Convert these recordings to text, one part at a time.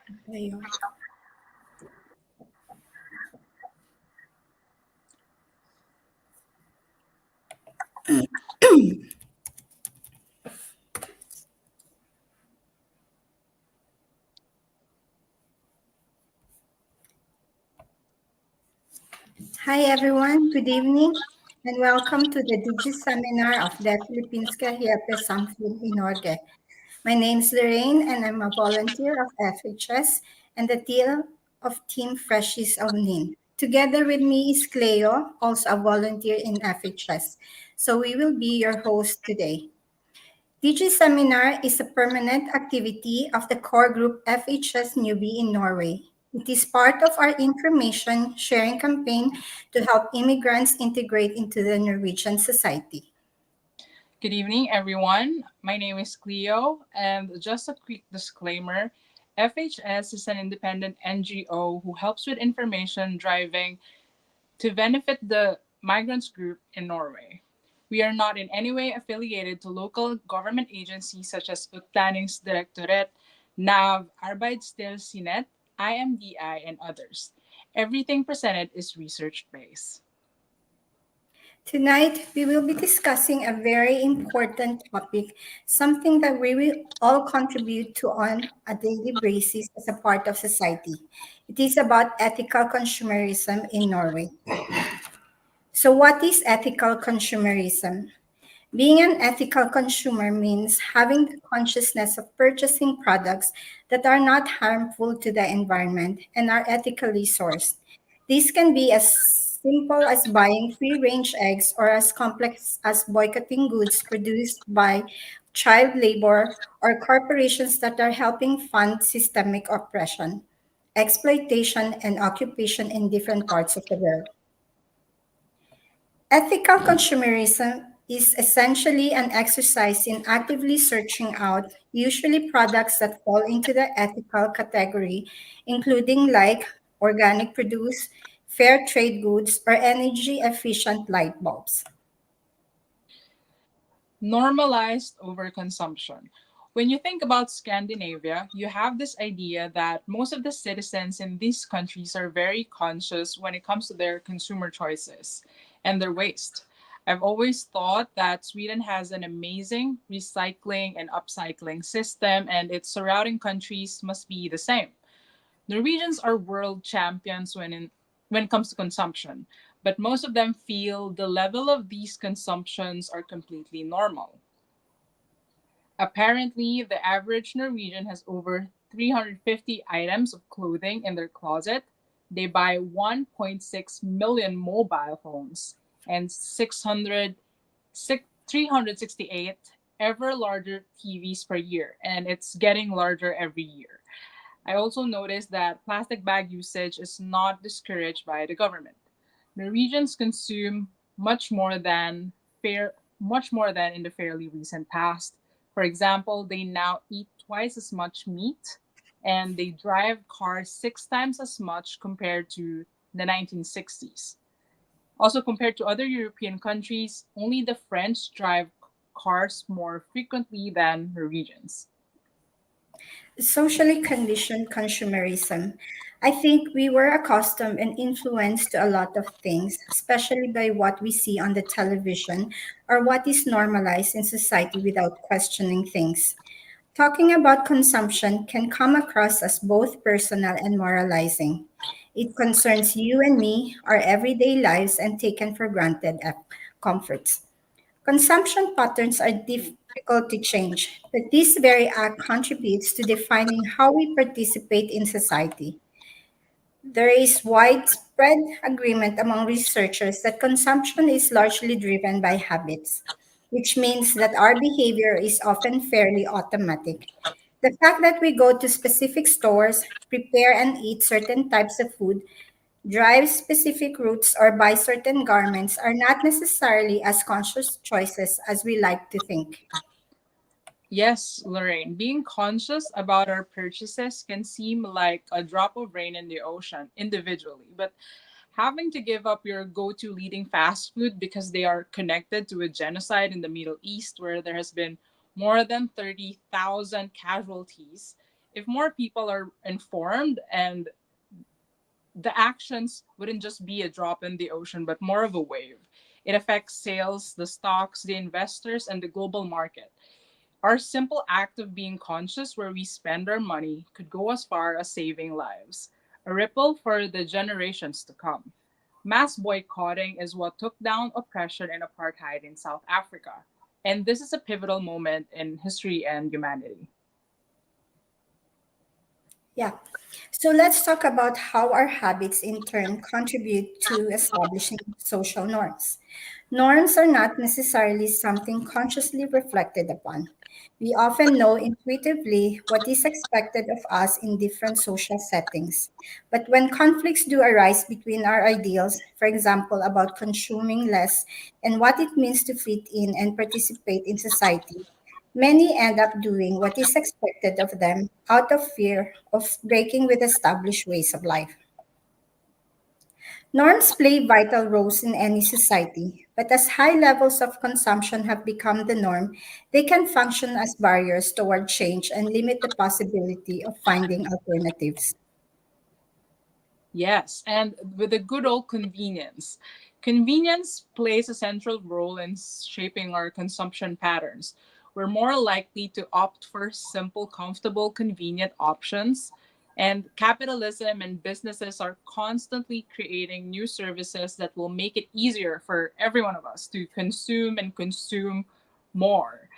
Ayun. Hi everyone, good evening and welcome to the DigiSeminar of the Filipinska Hiyapes Samfund in Norway. My name is Lorraine and I'm a volunteer of FHS and the team of Team Freshies of NIN. Together with me is Cleo, also a volunteer in FHS. So we will be your host today. DigiSeminar is a permanent activity of the core group FHS Newbie in Norway. It is part of our information sharing campaign to help immigrants integrate into the Norwegian society. Good evening, everyone. My name is Cleo, and just a quick disclaimer FHS is an independent NGO who helps with information driving to benefit the migrants group in Norway. We are not in any way affiliated to local government agencies such as Utdanningsdirektoratet, NAV, Arbeidstilsynet, IMDI, and others. Everything presented is research based. Tonight, we will be discussing a very important topic, something that we will all contribute to on a daily basis as a part of society. It is about ethical consumerism in Norway. So, what is ethical consumerism? Being an ethical consumer means having the consciousness of purchasing products that are not harmful to the environment and are ethically sourced. This can be as simple as buying free range eggs or as complex as boycotting goods produced by child labor or corporations that are helping fund systemic oppression, exploitation, and occupation in different parts of the world. Ethical consumerism is essentially an exercise in actively searching out, usually products that fall into the ethical category, including like organic produce, fair trade goods, or energy efficient light bulbs. Normalized overconsumption. When you think about Scandinavia, you have this idea that most of the citizens in these countries are very conscious when it comes to their consumer choices and their waste. I've always thought that Sweden has an amazing recycling and upcycling system, and its surrounding countries must be the same. Norwegians are world champions when it comes to consumption, but most of them feel the level of these consumptions are completely normal. Apparently, the average Norwegian has over 350 items of clothing in their closet. They buy 1.6 million mobile phones and 368 ever larger TVs per year, and it's getting larger every year. I also noticed that plastic bag usage is not discouraged by the government. Norwegians consume much more than in the fairly recent past. For example, they now eat twice as much meat and they drive cars 6 times as much compared to the 1960s. Also, compared to other European countries, only the French drive cars more frequently than Norwegians. Socially conditioned consumerism. I think we were accustomed and influenced to a lot of things, especially by what we see on the television or what is normalized in society without questioning things. Talking about consumption can come across as both personal and moralizing. It concerns you and me, our everyday lives, and taken for granted comforts. Consumption patterns are difficult to change, but this very act contributes to defining how we participate in society. There is widespread agreement among researchers that consumption is largely driven by habits, which means that our behavior is often fairly automatic. The fact that we go to specific stores, prepare and eat certain types of food, drive specific routes, or buy certain garments are not necessarily as conscious choices as we like to think. Yes, Lorraine, being conscious about our purchases can seem like a drop of rain in the ocean individually, but having to give up your go to leading fast food because they are connected to a genocide in the Middle East where there has been more than 30,000 casualties If more people are informed, and the actions wouldn't just be a drop in the ocean, but more of a wave. It affects sales, the stocks, the investors, and the global market. Our simple act of being conscious where we spend our money could go as far as saving lives, a ripple for the generations to come. Mass boycotting is what took down oppression and apartheid in South Africa. And this is a pivotal moment in history and humanity. Yeah. So let's talk about how our habits in turn contribute to establishing social norms. Norms are not necessarily something consciously reflected upon. We often know intuitively what is expected of us in different social settings. But when conflicts do arise between our ideals, for example, about consuming less and what it means to fit in and participate in society, many end up doing what is expected of them out of fear of breaking with established ways of life. Norms play vital roles in any society, but as high levels of consumption have become the norm, they can function as barriers toward change and limit the possibility of finding alternatives. Yes, and with the good old convenience. Convenience plays a central role in shaping our consumption patterns. We're more likely to opt for simple, comfortable, convenient options. And capitalism and businesses are constantly creating new services that will make it easier for every one of us to consume and consume more.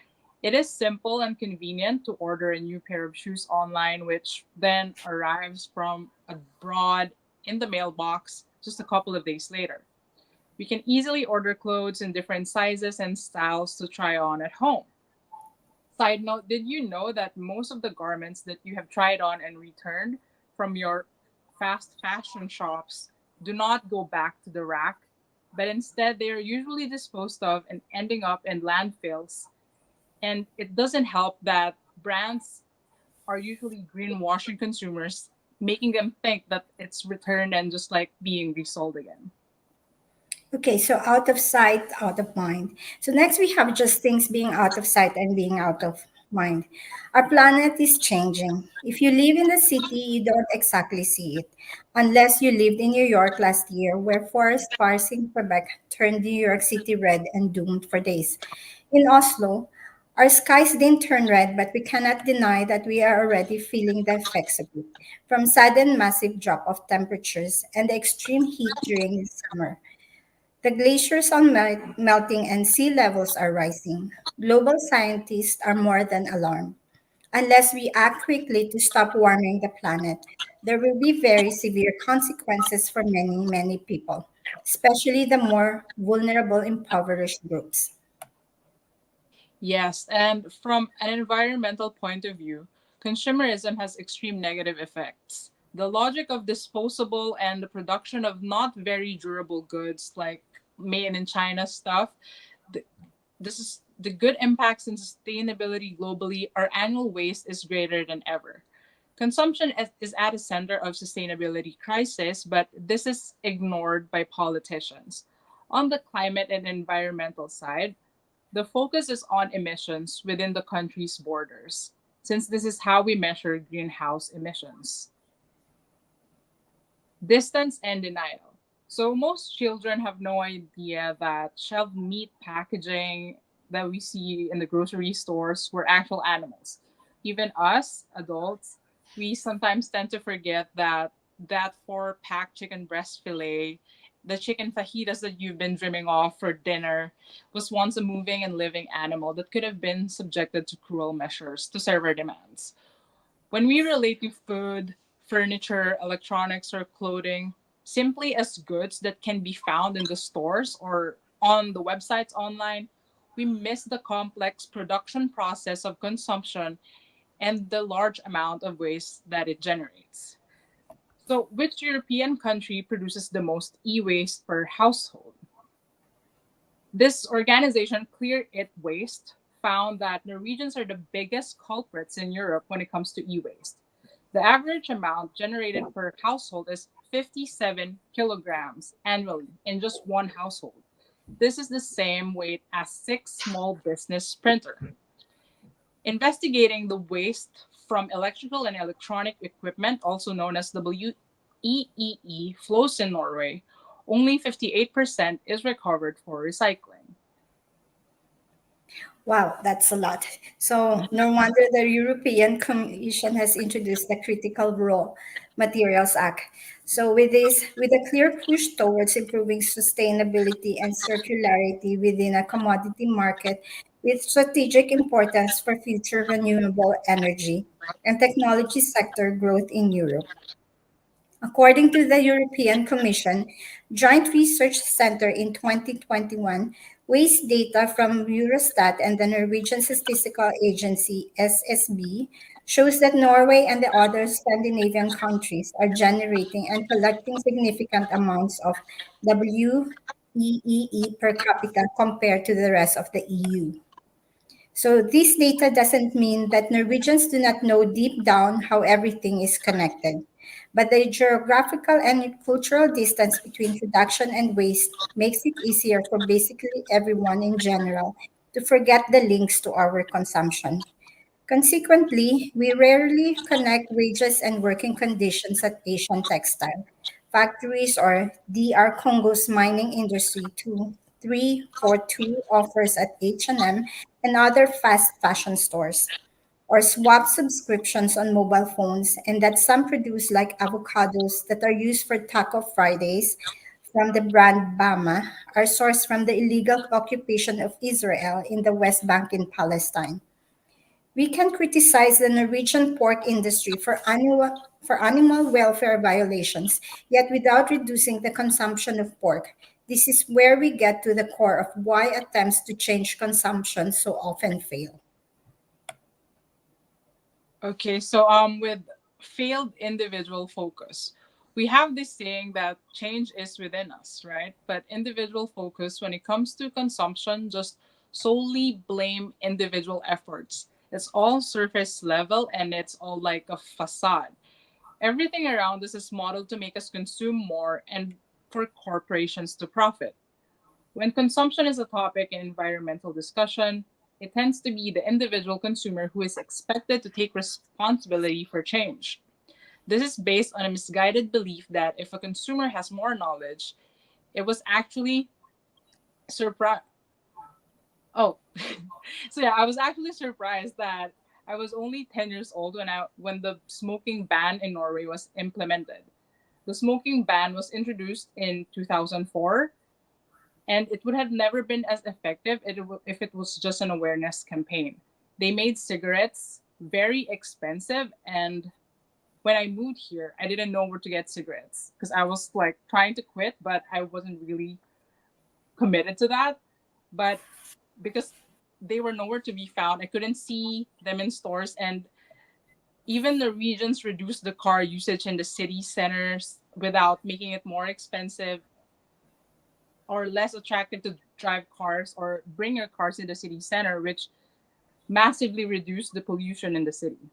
It is simple and convenient to order a new pair of shoes online, which then arrives from abroad in the mailbox just a couple of days later. We can easily order clothes in different sizes and styles to try on at home. Side note, did you know that most of the garments that you have tried on and returned from your fast fashion shops do not go back to the rack, but instead they are usually disposed of and ending up in landfills? And it doesn't help that brands are usually greenwashing consumers, making them think that it's returned and just like being resold again. Okay, so out of sight, out of mind. So next we have just things being out of sight and being out of mind. Our planet is changing. If you live in the city, you don't exactly see it, unless you lived in New York last year, where forest fires in Quebec turned New York City red and doomed for days. In Oslo, our skies didn't turn red, but we cannot deny that we are already feeling the effects of it, from sudden massive drop of temperatures and the extreme heat during the summer. The glaciers are melting and sea levels are rising. Global scientists are more than alarmed. Unless we act quickly to stop warming the planet, there will be very severe consequences for many, many people, especially the more vulnerable, impoverished groups. Yes, and from an environmental point of view, consumerism has extreme negative effects. The logic of disposable and the production of not very durable goods like made in China stuff, th- this is the good impacts in sustainability globally. Our annual waste is greater than ever. Consumption is at the center of sustainability crisis, but this is ignored by politicians. On the climate and environmental side, the focus is on emissions within the country's borders, since this is how we measure greenhouse emissions. Distance and denial. So, most children have no idea that shelved meat packaging that we see in the grocery stores were actual animals. Even us, adults, we sometimes tend to forget that that four-pack chicken breast fillet, the chicken fajitas that you've been dreaming of for dinner, was once a moving and living animal that could have been subjected to cruel measures to serve our demands. When we relate to food, furniture, electronics, or clothing simply as goods that can be found in the stores or on the websites online, we miss the complex production process of consumption and the large amount of waste that it generates. So, which European country produces the most e waste per household? This organization, Clear It Waste, found that Norwegians are the biggest culprits in Europe when it comes to e waste. The average amount generated per household is 57 kilograms annually in just one household. This is the same weight as six small business printer. Investigating the waste from electrical and electronic equipment, also known as WEEE, flows in Norway, only 58% is recovered for recycling. Wow, that's a lot. So no wonder the European Commission has introduced the Critical Raw Materials Act. So with this, with a clear push towards improving sustainability and circularity within a commodity market with strategic importance for future renewable energy and technology sector growth in Europe. According to the European Commission Joint Research Centre in 2021, waste data from Eurostat and the Norwegian Statistical Agency (SSB) shows that Norway and the other Scandinavian countries are generating and collecting significant amounts of WEEE per capita compared to the rest of the EU. So this data doesn't mean that Norwegians do not know deep down how everything is connected. But the geographical and cultural distance between production and waste makes it easier for basically everyone in general to forget the links to our consumption. Consequently, we rarely connect wages and working conditions at Asian textile factories or DR Congo's mining industry to 342 offers at H&M and other fast fashion stores, or swap subscriptions on mobile phones, and that some produce like avocados that are used for Taco Fridays from the brand Bama are sourced from the illegal occupation of Israel in the West Bank in Palestine. We can criticize the Norwegian pork industry for animal welfare violations, yet without reducing the consumption of pork. This is where we get to the core of why attempts to change consumption so often fail. Okay, so with failed individual focus, we have this saying that change is within us, right? But individual focus, when it comes to consumption, just solely blame individual efforts. It's all surface level and it's all like a facade. Everything around us is modeled to make us consume more and for corporations to profit. When consumption is a topic in environmental discussion, it tends to be the individual consumer who is expected to take responsibility for change. This is based on a misguided belief that if a consumer has more knowledge, it was actually surprise. Oh, so yeah, I was actually surprised that I was only 10 years old when the smoking ban in Norway was implemented. The smoking ban was introduced in 2004, and it would have never been as effective if it was just an awareness campaign. They made cigarettes very expensive, and when I moved here, I didn't know where to get cigarettes because I was like trying to quit, but I wasn't really committed to that. But because they were nowhere to be found, I couldn't see them in stores, and even the regions reduced the car usage in the city centers without making it more expensive or less attractive to drive cars or bring your cars in the city center, which massively reduced the pollution in the city.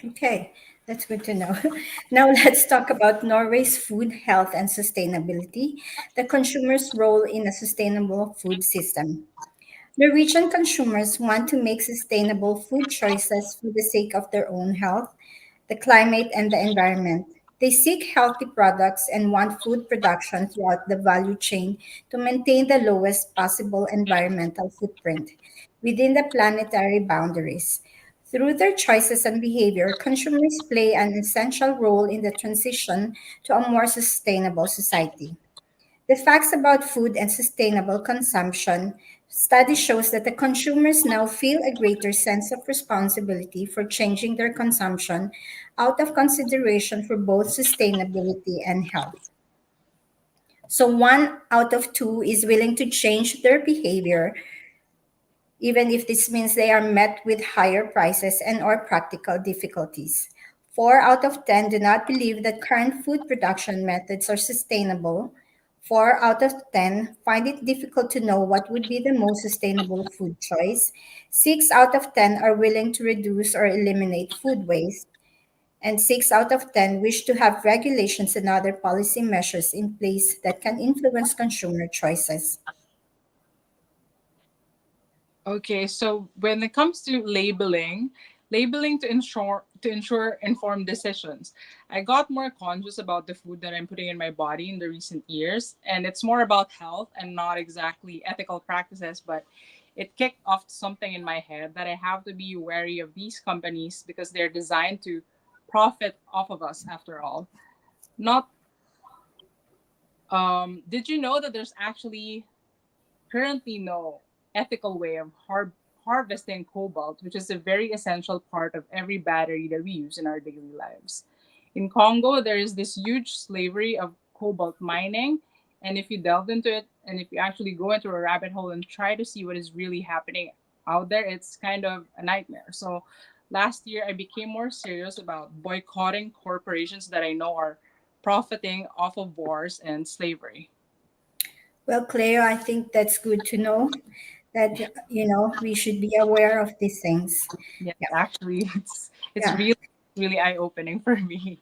Okay, that's good to know. Now let's talk about Norway's food, health, and sustainability, the consumer's role in a sustainable food system. Norwegian consumers want to make sustainable food choices for the sake of their own health, the climate, and the environment. They seek healthy products and want food production throughout the value chain to maintain the lowest possible environmental footprint within the planetary boundaries. Through their choices and behavior, consumers play an essential role in the transition to a more sustainable society. The facts about food and sustainable consumption study shows that the consumers now feel a greater sense of responsibility for changing their consumption out of consideration for both sustainability and health. So 1 out of 2 is willing to change their behavior even if this means they are met with higher prices and or practical difficulties. 4 out of 10 do not believe that current food production methods are sustainable. 4 out of 10 find it difficult to know what would be the most sustainable food choice. 6 out of 10 are willing to reduce or eliminate food waste. And 6 out of 10 wish to have regulations and other policy measures in place that can influence consumer choices. Okay, so when it comes to labeling, Labeling to ensure informed decisions. I got more conscious about the food that I'm putting in my body in the recent years, and it's more about health and not exactly ethical practices, but it kicked off something in my head that I have to be wary of these companies because they're designed to profit off of us after all. Not Did you know that there's actually currently no ethical way of harvesting cobalt, which is a very essential part of every battery that we use in our daily lives. In Congo, there is this huge slavery of cobalt mining. And if you delve into it, and if you actually go into a rabbit hole and try to see what is really happening out there, it's kind of a nightmare. So last year, I became more serious about boycotting corporations that I know are profiting off of wars and slavery. Well, Cleo, I think that's good to know that, we should be aware of these things. Yes, Yeah. actually, it's Yeah. really eye opening for me.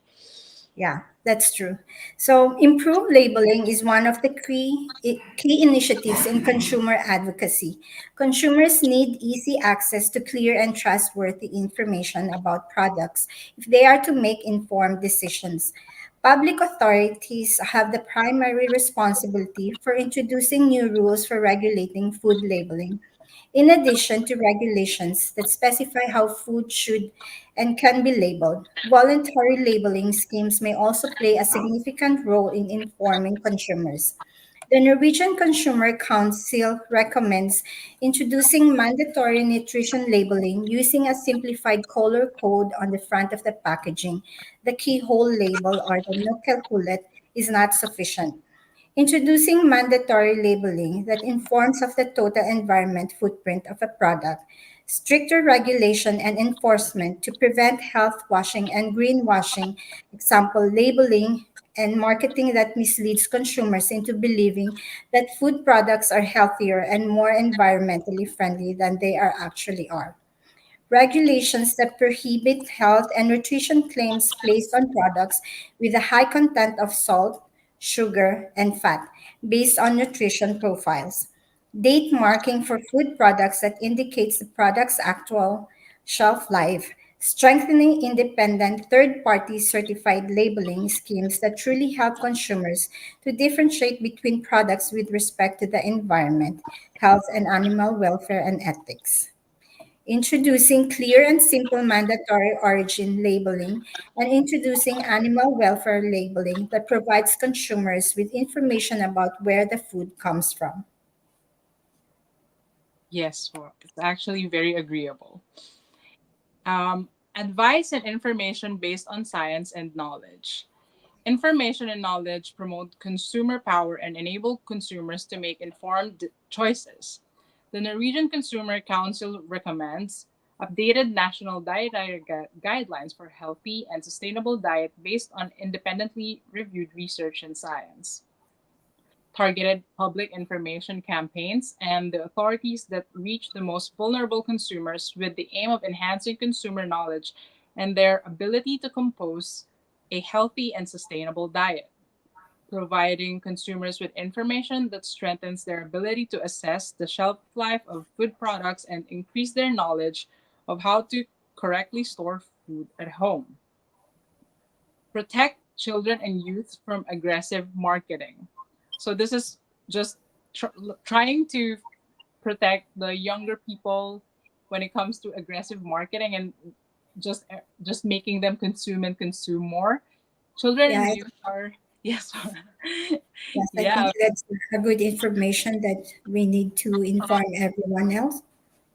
Yeah, that's true. So, improved labeling is one of the key initiatives in consumer advocacy. Consumers need easy access to clear and trustworthy information about products if they are to make informed decisions. Public authorities have the primary responsibility for introducing new rules for regulating food labeling. In addition to regulations that specify how food should and can be labeled, voluntary labeling schemes may also play a significant role in informing consumers. The Norwegian Consumer Council recommends introducing mandatory nutrition labeling using a simplified color code on the front of the packaging. The keyhole label or the nokalkulet is not sufficient. Introducing mandatory labeling that informs of the total environment footprint of a product, stricter regulation and enforcement to prevent health washing and greenwashing, example, labeling and marketing that misleads consumers into believing that food products are healthier and more environmentally friendly than they actually are. Regulations that prohibit health and nutrition claims placed on products with a high content of salt, sugar, and fat based on nutrition profiles. Date marking for food products that indicates the product's actual shelf life. Strengthening independent third party certified labeling schemes that truly help consumers to differentiate between products with respect to the environment, health, and animal welfare and ethics. Introducing clear and simple mandatory origin labeling, and introducing animal welfare labeling that provides consumers with information about where the food comes from. Yes, well, it's actually very agreeable. Advice and information based on science and knowledge. Information and knowledge promote consumer power and enable consumers to make informed choices. The Norwegian Consumer Council recommends updated national dietary guidelines for healthy and sustainable diet based on independently reviewed research and science. Targeted public information campaigns and the authorities that reach the most vulnerable consumers with the aim of enhancing consumer knowledge and their ability to compose a healthy and sustainable diet, providing consumers with information that strengthens their ability to assess the shelf life of food products and increase their knowledge of how to correctly store food at home. Protect children and youth from aggressive marketing. So this is just trying to protect the younger people when it comes to aggressive marketing and just making them consume and consume more. Children Yeah, and youth are yes, yes, I think yeah, that's a good information that we need to inform everyone else.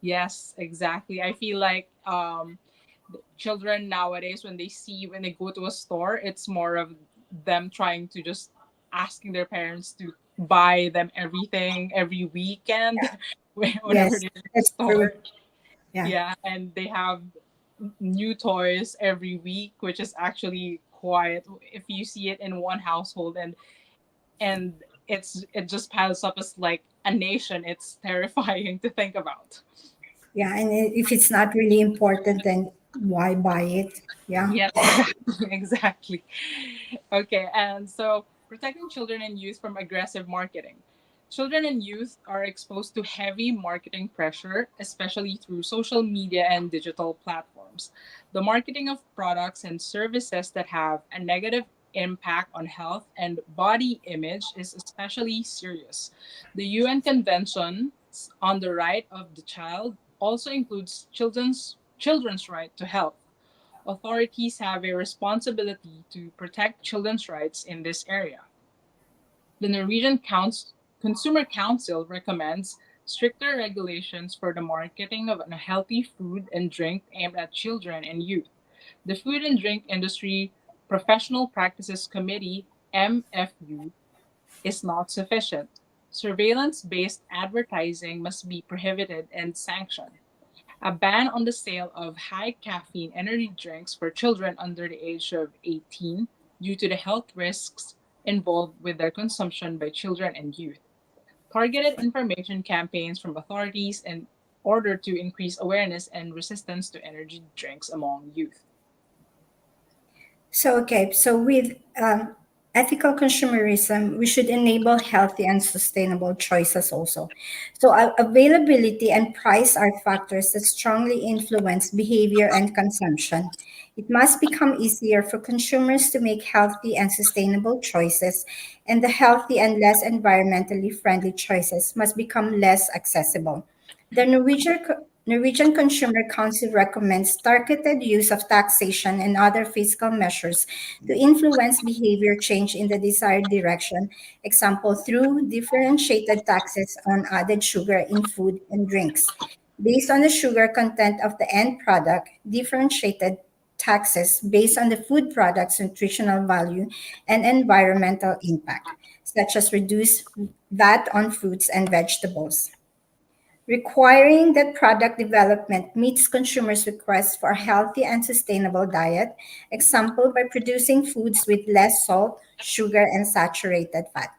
yes, exactly. I feel like children nowadays when they go to a store, it's more of them trying to just asking their parents to buy them everything every weekend whenever Yes, they're in the that's true. store. Yeah. Yeah, and they have new toys every week, which is actually quiet if you see it in one household, and it just piles up as like a nation. It's terrifying to think about. Yeah. And if it's not really important, then why buy it? Yeah. Yes, exactly. Okay, and so protecting children and youth from aggressive marketing. Children and youth are exposed to heavy marketing pressure, especially through social media and digital platforms. The marketing of products and services that have a negative impact on health and body image is especially serious. The UN Convention on the Right of the Child also includes children's right to health. Authorities have a responsibility to protect children's rights in this area. The Consumer Council recommends stricter regulations for the marketing of unhealthy food and drink aimed at children and youth. The Food and Drink Industry Professional Practices Committee, MFU, is not sufficient. Surveillance based advertising must be prohibited and sanctioned. A ban on the sale of high caffeine energy drinks for children under the age of 18 due to the health risks involved with their consumption by children and youth. Targeted information campaigns from authorities in order to increase awareness and resistance to energy drinks among youth. So with ethical consumerism, we should enable healthy and sustainable choices also. So availability and price are factors that strongly influence behavior and consumption. It must become easier for consumers to make healthy and sustainable choices, and the healthy and less environmentally friendly choices must become less accessible. The Norwegian Consumer Council recommends targeted use of taxation and other fiscal measures to influence behavior change in the desired direction, example, through differentiated taxes on added sugar in food and drinks. Based on the sugar content of the end product, differentiated taxes based on the food product's nutritional value and environmental impact, such as reduced VAT on fruits and vegetables. Requiring that product development meets consumers' requests for a healthy and sustainable diet, example by producing foods with less salt, sugar, and saturated fat.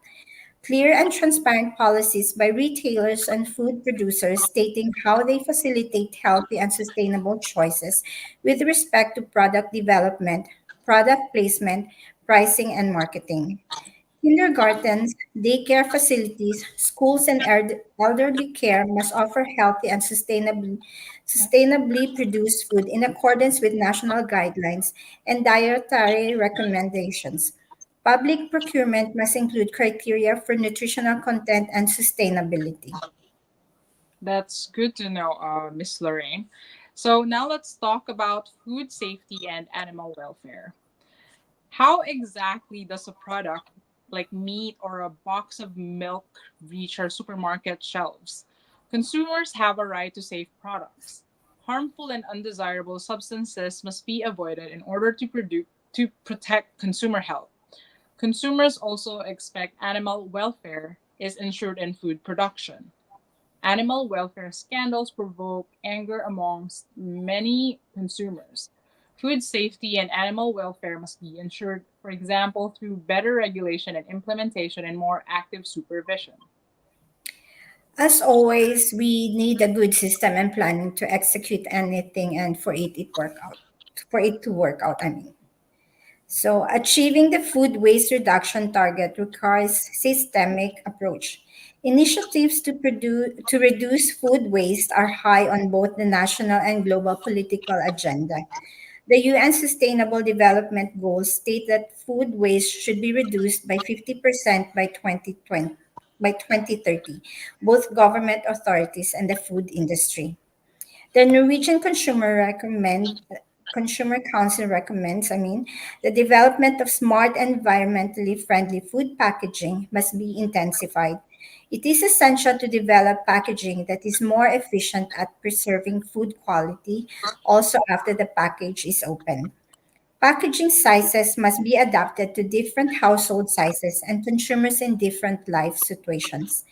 Clear and transparent policies by retailers and food producers stating how they facilitate healthy and sustainable choices with respect to product development, product placement, pricing, and marketing. Kindergartens, daycare facilities, schools, and elderly care must offer healthy and sustainably produced food in accordance with national guidelines and dietary recommendations. Public procurement must include criteria for nutritional content and sustainability. That's good to know, Miss Lorraine. So now let's talk about food safety and animal welfare. How exactly does a product like meat or a box of milk reach our supermarket shelves? Consumers have a right to safe products. Harmful and undesirable substances must be avoided in order to protect consumer health. Consumers also expect animal welfare is ensured in food production. Animal welfare scandals provoke anger amongst many consumers. Food safety and animal welfare must be ensured, for example, through better regulation and implementation and more active supervision. As always, we need a good system and planning to execute anything and for it to work out, I mean. So achieving the food waste reduction target requires systemic approach. Initiatives to reduce food waste are high on both the national and global political agenda. The UN Sustainable Development Goals state that food waste should be reduced by 50% by 2020, by 2030, both government authorities and the food industry. The Consumer Council recommends, the development of smart and environmentally friendly food packaging must be intensified. It is essential to develop packaging that is more efficient at preserving food quality also after the package is opened. Packaging sizes must be adapted to different household sizes and consumers in different life situations.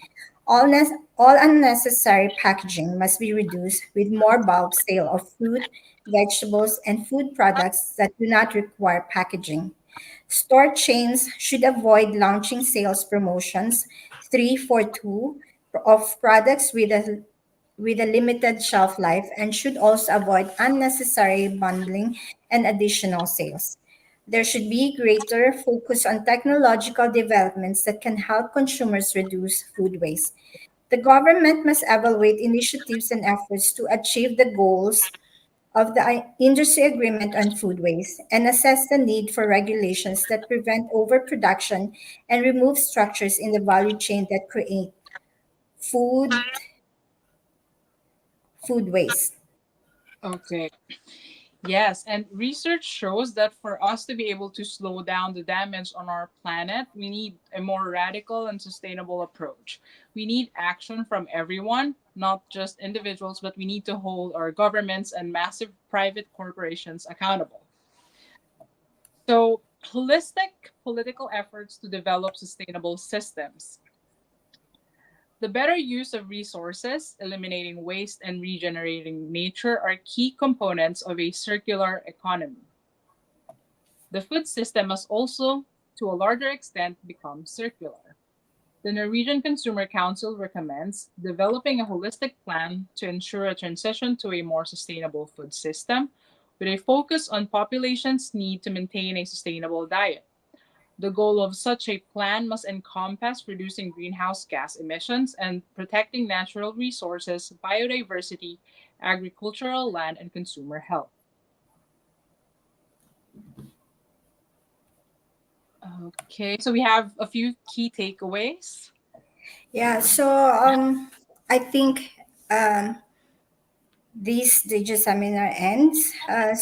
All unnecessary packaging must be reduced with more bulk sale of fruit, vegetables, and food products that do not require packaging. Store chains should avoid launching sales promotions 3 for 2 of products with a limited shelf life and should also avoid unnecessary bundling and additional sales. There should be greater focus on technological developments that can help consumers reduce food waste. The government must evaluate initiatives and efforts to achieve the goals of the industry agreement on food waste and assess the need for regulations that prevent overproduction and remove structures in the value chain that create food food waste. Okay. Yes, and research shows that for us to be able to slow down the damage on our planet, we need a more radical and sustainable approach. We need action from everyone, not just individuals, but we need to hold our governments and massive private corporations accountable. So, holistic political efforts to develop sustainable systems. The better use of resources, eliminating waste, and regenerating nature are key components of a circular economy. The food system must also, to a larger extent, become circular. The Norwegian Consumer Council recommends developing a holistic plan to ensure a transition to a more sustainable food system with a focus on populations' need to maintain a sustainable diet. The goal of such a plan must encompass reducing greenhouse gas emissions and protecting natural resources, biodiversity, agricultural land, and consumer health. Okay, so we have a few key takeaways. Yeah, so I think um, this DigiSeminar ends.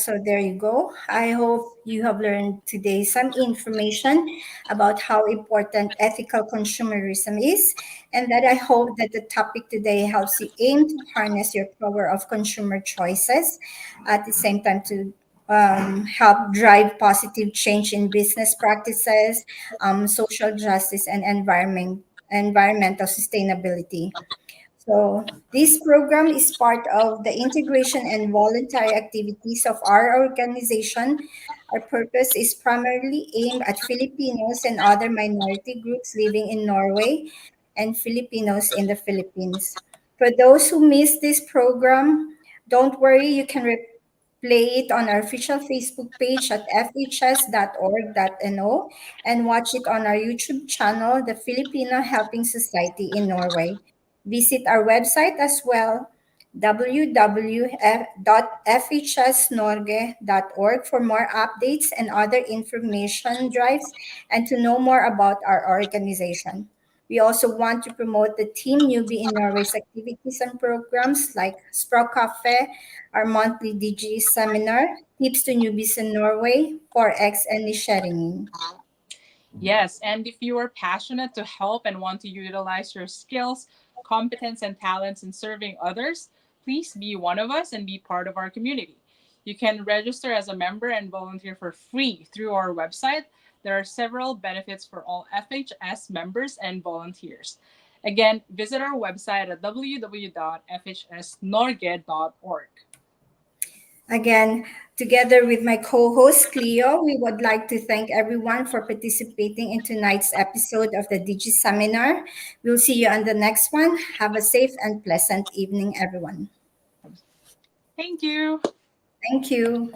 So there you go. I hope you have learned today some information about how important ethical consumerism is, and that I hope that the topic today helps you aim to harness your power of consumer choices, at the same time to help drive positive change in business practices, social justice, and environmental sustainability. So this program is part of the integration and voluntary activities of our organization. Our purpose is primarily aimed at Filipinos and other minority groups living in Norway and Filipinos in the Philippines. For those who missed this program, don't worry, you can replay it on our official Facebook page at fhs.org.no and watch it on our YouTube channel, the Filipino Helping Society in Norway. Visit our website as well, www.fhsnorge.org, for more updates and other information drives and to know more about our organization. We also want to promote the Team Newbie in Norway's activities and programs like Sprout Cafe, our monthly DG seminar, Tips to Newbies in Norway, 4X, and Nisheringen. Yes, and if you are passionate to help and want to utilize your skills, competence, and talents in serving others, please be one of us and be part of our community. You can register as a member and volunteer for free through our website. There are several benefits for all FHS members and volunteers. Again, visit our website at www.fhsnorge.org. Again, together with my co host Cleo, we would like to thank everyone for participating in tonight's episode of the Digi Seminar. We'll see you on the next one. Have a safe and pleasant evening, everyone. Thank you. Thank you.